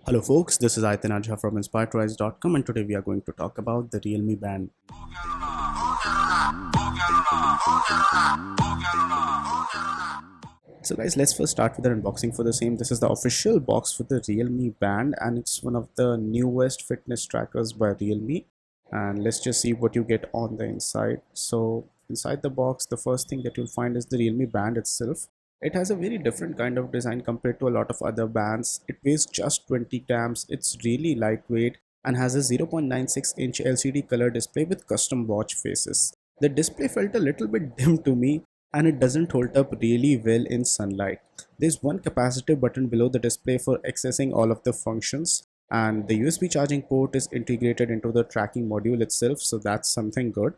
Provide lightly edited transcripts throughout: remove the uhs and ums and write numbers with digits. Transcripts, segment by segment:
Hello folks, this is Aitana from inspiredtorise.com and today we are going to talk about the RealMe Band. So guys, let's first start with the unboxing for the same. This is the official box for the RealMe Band and it's one of the newest fitness trackers by RealMe. And let's just see what you get on the inside. So inside the box, the first thing that you'll find is the RealMe Band itself. It has a very different kind of design compared to a lot of other bands. It weighs just 20 grams. It's really lightweight and has a 0.96-inch LCD color display with custom watch faces. The display felt a little bit dim to me and it doesn't hold up really well in sunlight. There's one capacitive button below the display for accessing all of the functions, and the USB charging port is integrated into the tracking module itself, so that's something good.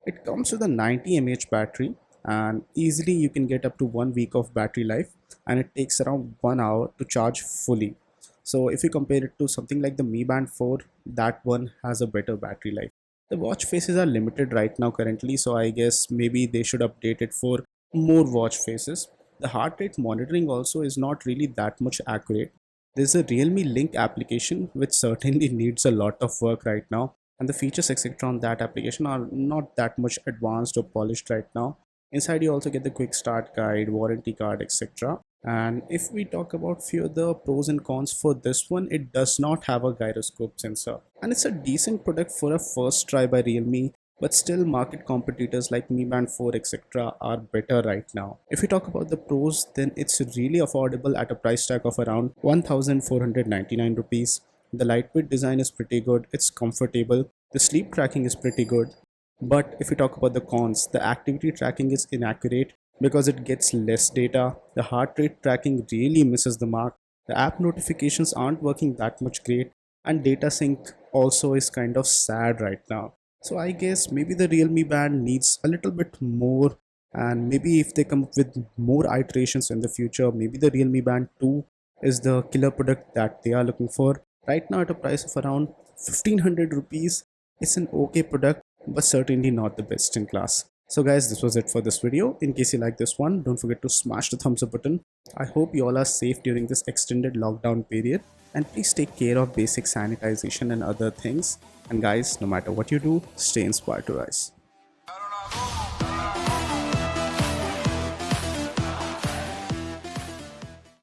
It comes with a 90 mAh battery and easily you can get up to 1 week of battery life, and it takes around 1 hour to charge fully. So if you compare it to something like the Mi Band 4, that one has a better battery life. The watch faces are limited right now currently, so I guess maybe they should update it for more watch faces. The heart rate monitoring also is not really that much accurate. There's a RealMe Link application which certainly needs a lot of work right now, and the features etc on that application are not that much advanced or polished right now. Inside you also get the quick start guide, warranty card etc. And if we talk about few of the pros and cons for this one, it does not have a gyroscope sensor. And it's a decent product for a first try by RealMe, but still market competitors like Mi Band 4 etc are better right now. If we talk about the pros, then it's really affordable at a price tag of around 1499 rupees. The lightweight design is pretty good, it's comfortable, the sleep tracking is pretty good. But if we talk about the cons, the activity tracking is inaccurate because it gets less data. The heart rate tracking really misses the mark. The app notifications aren't working that much great, and data sync also is kind of sad right now. So I guess maybe the RealMe Band needs a little bit more, and maybe if they come up with more iterations in the future, maybe the RealMe Band 2 is the killer product that they are looking for. Right now at a price of around 1500 rupees, it's an okay product, but certainly not the best in class. So guys, this was it for this video. In case you like this one, don't forget to smash the thumbs up button. I hope you all are safe during this extended lockdown period, and please take care of basic sanitization and other things. And guys, no matter what you do, stay inspired to rise.